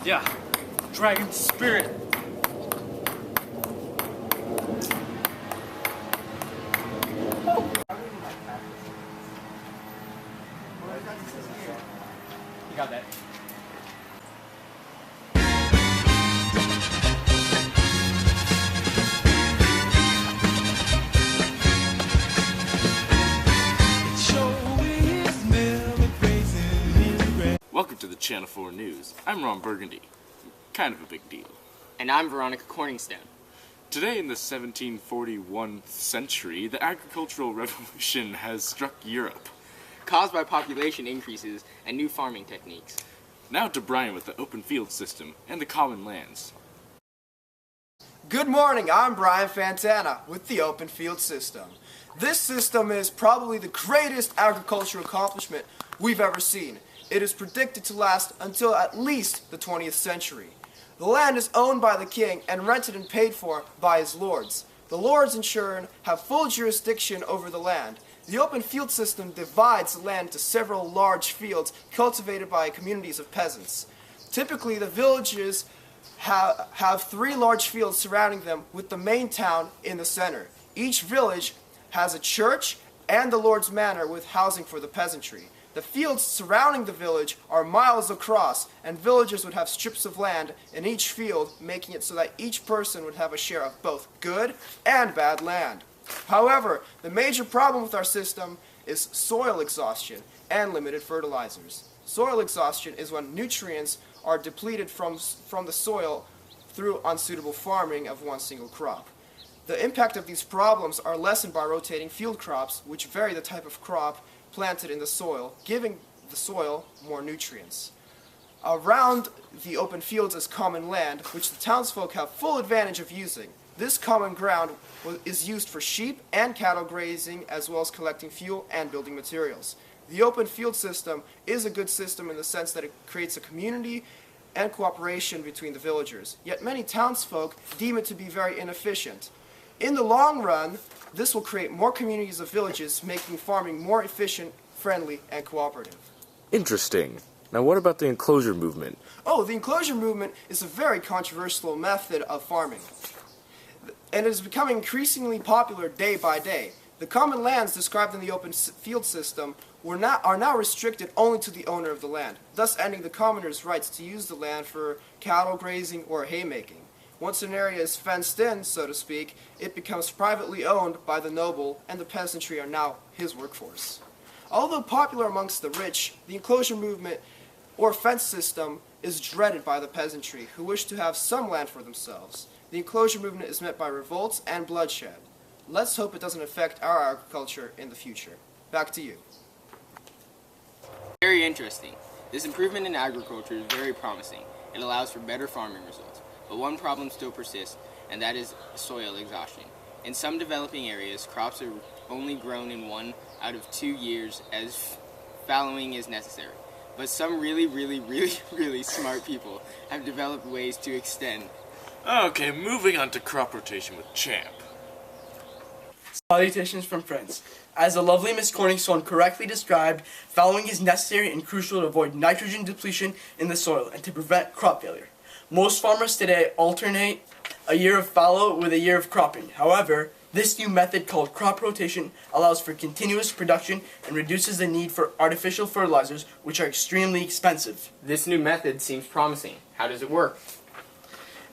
Yeah, dragon spirit. You got that. Welcome to the Channel 4 News. I'm Ron Burgundy. Kind of a big deal. And I'm Veronica Corningstone. Today in the 1741 century, the agricultural revolution has struck Europe. Caused by population increases and new farming techniques. Now to Brian with the open field system and the common lands. Good morning, I'm Brian Fantana with the Open Field System. This system is probably the greatest agricultural accomplishment we've ever seen. It is predicted to last until at least the 20th century. The land is owned by the king and rented and paid for by his lords. The lords in turn have full jurisdiction over the land. The open field system divides the land into several large fields cultivated by communities of peasants. Typically, the villages have 3 large fields surrounding them with the main town in the center. Each village has a church and the lord's manor with housing for the peasantry. The fields surrounding the village are miles across, and villagers would have strips of land in each field, making it so that each person would have a share of both good and bad land. However, the major problem with our system is soil exhaustion and limited fertilizers. Soil exhaustion is when nutrients are depleted from the soil through unsuitable farming of one single crop. The impact of these problems are lessened by rotating field crops, which vary the type of crop planted in the soil, giving the soil more nutrients. Around the open fields is common land, which the townsfolk have full advantage of using. This common ground is used for sheep and cattle grazing, as well as collecting fuel and building materials. The open field system is a good system in the sense that it creates a community and cooperation between the villagers, yet many townsfolk deem it to be very inefficient. In the long run, this will create more communities of villages, making farming more efficient, friendly, and cooperative. Interesting. Now what about the enclosure movement? Oh, the enclosure movement is a very controversial method of farming, and it is becoming increasingly popular day by day. The common lands described in the open field system are now restricted only to the owner of the land, thus ending the commoner's rights to use the land for cattle grazing or haymaking. Once an area is fenced in, so to speak, it becomes privately owned by the noble, and the peasantry are now his workforce. Although popular amongst the rich, the enclosure movement or fence system is dreaded by the peasantry, who wish to have some land for themselves. The enclosure movement is met by revolts and bloodshed. Let's hope it doesn't affect our agriculture in the future. Back to you. Very interesting. This improvement in agriculture is very promising. It allows for better farming results. But one problem still persists, and that is soil exhaustion. In some developing areas, crops are only grown in 1 out of 2 years as fallowing is necessary. But some really smart people have developed ways to extend. Okay, moving on to crop rotation with Champ. Salutations from friends. As the lovely Miss Corningstone correctly described, fallowing is necessary and crucial to avoid nitrogen depletion in the soil and to prevent crop failure. Most farmers today alternate a year of fallow with a year of cropping. However, this new method called crop rotation allows for continuous production and reduces the need for artificial fertilizers, which are extremely expensive. This new method seems promising. How does it work?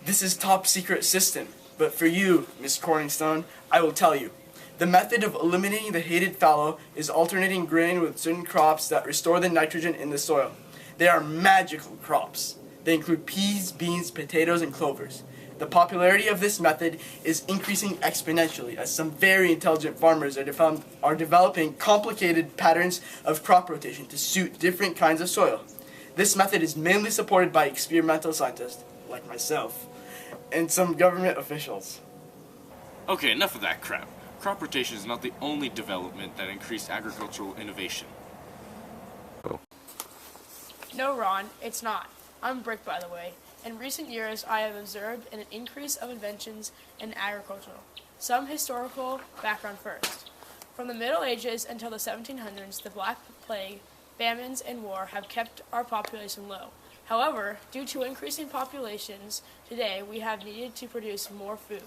This is top secret system, but for you, Miss Corningstone, I will tell you. The method of eliminating the hated fallow is alternating grain with certain crops that restore the nitrogen in the soil. They are magical crops. They include peas, beans, potatoes, and clovers. The popularity of this method is increasing exponentially as some very intelligent farmers are developing complicated patterns of crop rotation to suit different kinds of soil. This method is mainly supported by experimental scientists, like myself, and some government officials. Okay, enough of that crap. Crop rotation is not the only development that increased agricultural innovation. No, Ron, it's not. I'm Brick, by the way. In recent years, I have observed an increase of inventions in agriculture. Some historical background first. From the Middle Ages until the 1700s, the Black Plague, famines, and war have kept our population low. However, due to increasing populations, today we have needed to produce more food.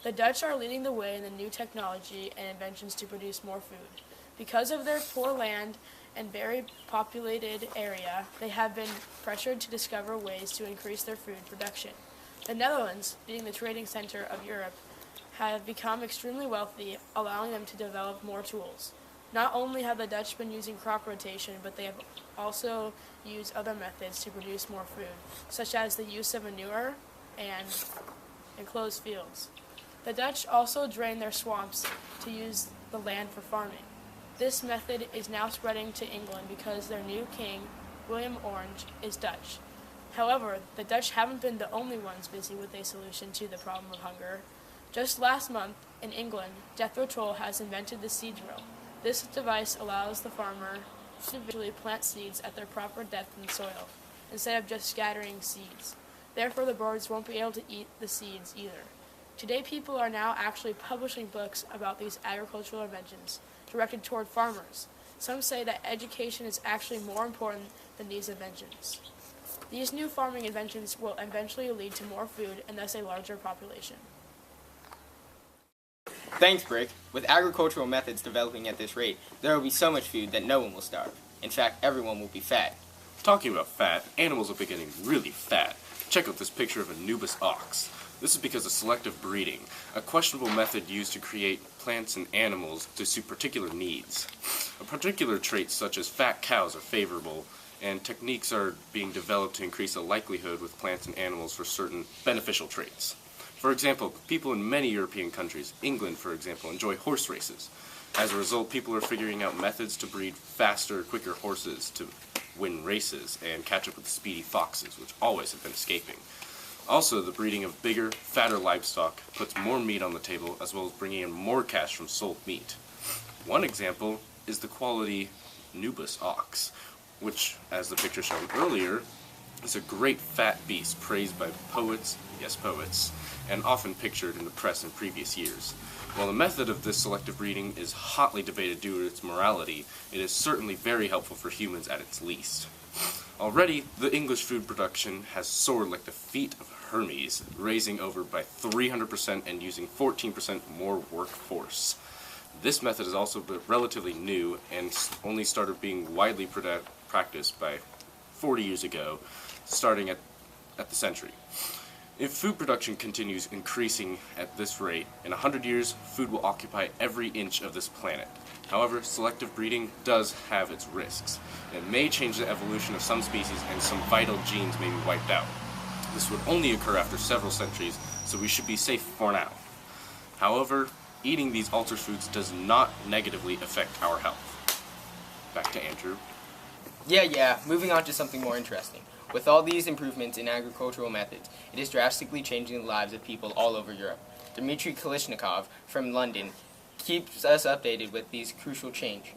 The Dutch are leading the way in the new technology and inventions to produce more food. Because of their poor land and very populated area, they have been pressured to discover ways to increase their food production. The Netherlands, being the trading center of Europe, have become extremely wealthy, allowing them to develop more tools. Not only have the Dutch been using crop rotation, but they have also used other methods to produce more food, such as the use of manure and enclosed fields. The Dutch also drain their swamps to use the land for farming. This method is now spreading to England because their new king, William Orange, is Dutch. However, the Dutch haven't been the only ones busy with a solution to the problem of hunger. Just last month, in England, Jethro Tull has invented the seed drill. This device allows the farmer to individually plant seeds at their proper depth in the soil, instead of just scattering seeds. Therefore, the birds won't be able to eat the seeds either. Today, people are now actually publishing books about these agricultural inventions, directed toward farmers. Some say that education is actually more important than these inventions. These new farming inventions will eventually lead to more food and thus a larger population. Thanks, Brick. With agricultural methods developing at this rate, there will be so much food that no one will starve. In fact, everyone will be fat. Talking about fat, animals will be getting really fat. Check out this picture of a Nubis ox. This is because of selective breeding, a questionable method used to create plants and animals to suit particular needs. A particular traits such as fat cows are favorable, and techniques are being developed to increase the likelihood with plants and animals for certain beneficial traits. For example, people in many European countries, England for example, enjoy horse races. As a result, people are figuring out methods to breed faster, quicker horses to win races and catch up with the speedy foxes, which always have been escaping. Also, the breeding of bigger, fatter livestock puts more meat on the table, as well as bringing in more cash from sold meat. One example is the quality Nubis ox, which, as the picture shown earlier, is a great fat beast praised by poets, yes poets, and often pictured in the press in previous years. While the method of this selective breeding is hotly debated due to its morality, it is certainly very helpful for humans at its least. Already, the English food production has soared like the feet of Hermes, raising over by 300% and using 14% more workforce. This method is also relatively new and only started being widely practiced by 40 years ago, starting at the century. If food production continues increasing at this rate, in 100 years, food will occupy every inch of this planet. However, selective breeding does have its risks. It may change the evolution of some species and some vital genes may be wiped out. This would only occur after several centuries, so we should be safe for now. However, eating these altered foods does not negatively affect our health. Back to Andrew. Yeah, moving on to something more interesting. With all these improvements in agricultural methods, it is drastically changing the lives of people all over Europe. Dmitry Kalishnikov from London keeps us updated with these crucial change.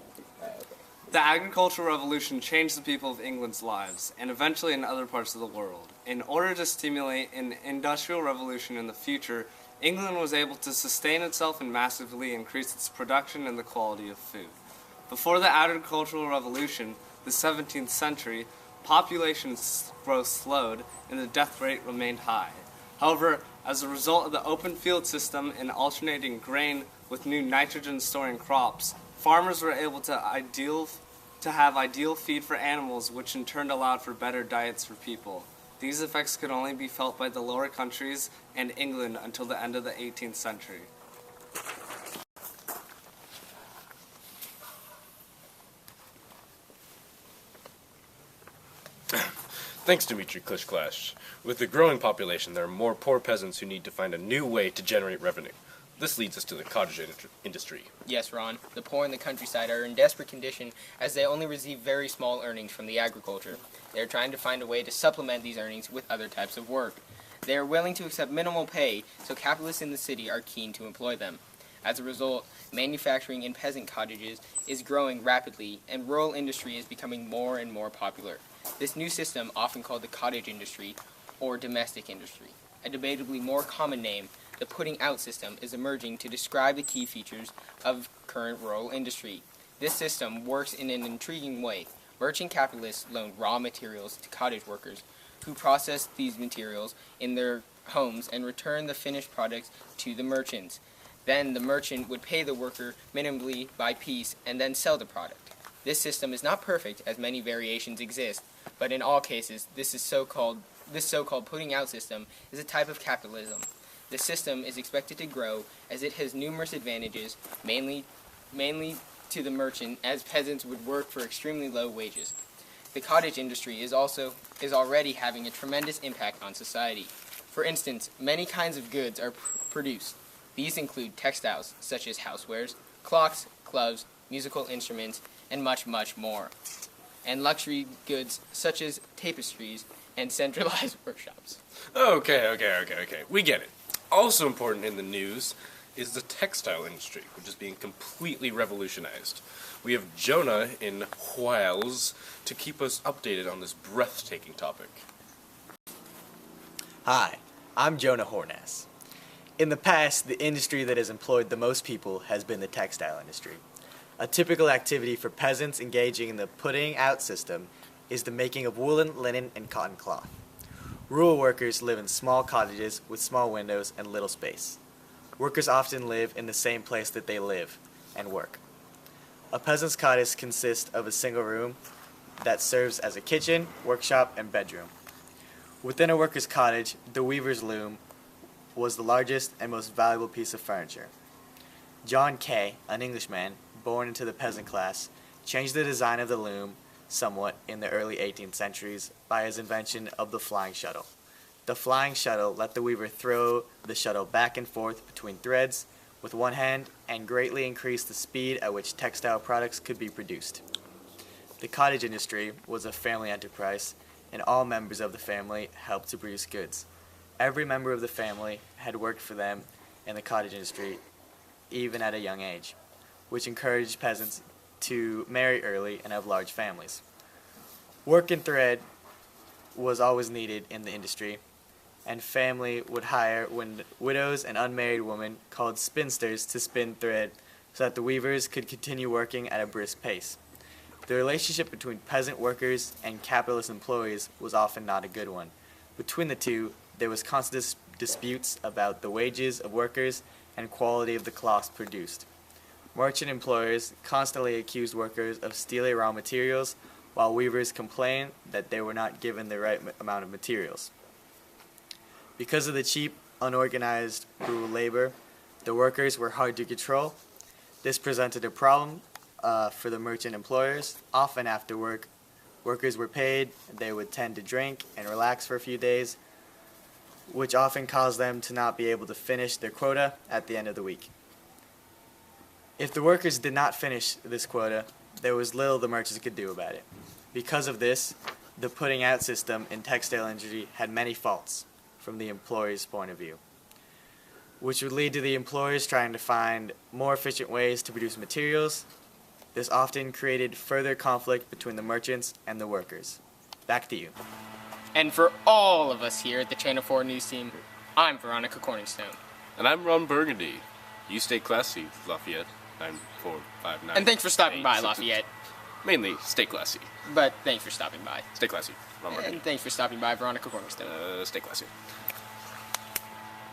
The agricultural revolution changed the people of England's lives, and eventually in other parts of the world. In order to stimulate an industrial revolution in the future, England was able to sustain itself and massively increase its production and the quality of food. Before the agricultural revolution, the 17th century, population growth slowed and the death rate remained high. However, as a result of the open field system and alternating grain with new nitrogen-storing crops, farmers were able to have ideal feed for animals, which in turn allowed for better diets for people. These effects could only be felt by the lower countries and England until the end of the 18th century. Thanks, Dmitry Klishklash. With the growing population, there are more poor peasants who need to find a new way to generate revenue. This leads us to the cottage industry. Yes, Ron. The poor in the countryside are in desperate condition as they only receive very small earnings from the agriculture. They are trying to find a way to supplement these earnings with other types of work. They are willing to accept minimal pay, so capitalists in the city are keen to employ them. As a result, manufacturing in peasant cottages is growing rapidly, and rural industry is becoming more and more popular. This new system, often called the cottage industry, or domestic industry. A debatably more common name, the putting out system, is emerging to describe the key features of current rural industry. This system works in an intriguing way. Merchant capitalists loan raw materials to cottage workers, who process these materials in their homes and return the finished products to the merchants. Then the merchant would pay the worker minimally by piece and then sell the product. This system is not perfect, as many variations exist, but in all cases, this so-called putting out system is a type of capitalism. The system is expected to grow as it has numerous advantages, mainly to the merchant, as peasants would work for extremely low wages. The cottage industry is already having a tremendous impact on society. For instance, many kinds of goods are produced. These include textiles, such as housewares, clocks, gloves, musical instruments, and much, much more. And luxury goods, such as tapestries and centralized workshops. Okay. We get it. Also important in the news is the textile industry, which is being completely revolutionized. We have Jonah in Wales to keep us updated on this breathtaking topic. Hi, I'm Jonah Hornass. In the past, the industry that has employed the most people has been the textile industry. A typical activity for peasants engaging in the putting out system is the making of woolen, linen, and cotton cloth. Rural workers live in small cottages with small windows and little space. Workers often live in the same place that they live and work. A peasant's cottage consists of a single room that serves as a kitchen, workshop, and bedroom. Within a worker's cottage, the weaver's loom was the largest and most valuable piece of furniture. John Kay, an Englishman born into the peasant class, changed the design of the loom somewhat in the early 18th centuries by his invention of the flying shuttle. The flying shuttle let the weaver throw the shuttle back and forth between threads with one hand and greatly increased the speed at which textile products could be produced. The cottage industry was a family enterprise, and all members of the family helped to produce goods. Every member of the family had worked for them in the cottage industry, even at a young age, which encouraged peasants to marry early and have large families. Work and thread was always needed in the industry, and family would hire widows and unmarried women called spinsters to spin thread so that the weavers could continue working at a brisk pace. The relationship between peasant workers and capitalist employees was often not a good one. Between the two, there was constant disputes about the wages of workers and quality of the cloths produced. Merchant employers constantly accused workers of stealing raw materials, while weavers complained that they were not given the right amount of materials. Because of the cheap, unorganized rural labor, the workers were hard to control. This presented a problem for the merchant employers. Often after work, workers were paid, they would tend to drink and relax for a few days, which often caused them to not be able to finish their quota at the end of the week. If the workers did not finish this quota, there was little the merchants could do about it. Because of this, the putting out system in textile industry had many faults from the employer's point of view, which would lead to the employers trying to find more efficient ways to produce materials. This often created further conflict between the merchants and the workers. Back to you. And for all of us here at the Channel 4 News Team, I'm Veronica Corningstone. And I'm Ron Burgundy. You stay classy, Lafayette. 9459. And thanks for stopping by, Lafayette. Mainly, stay classy. But thanks for stopping by. Stay classy. Ron Burgundy. And thanks for stopping by, Veronica Corningstone. Stay classy.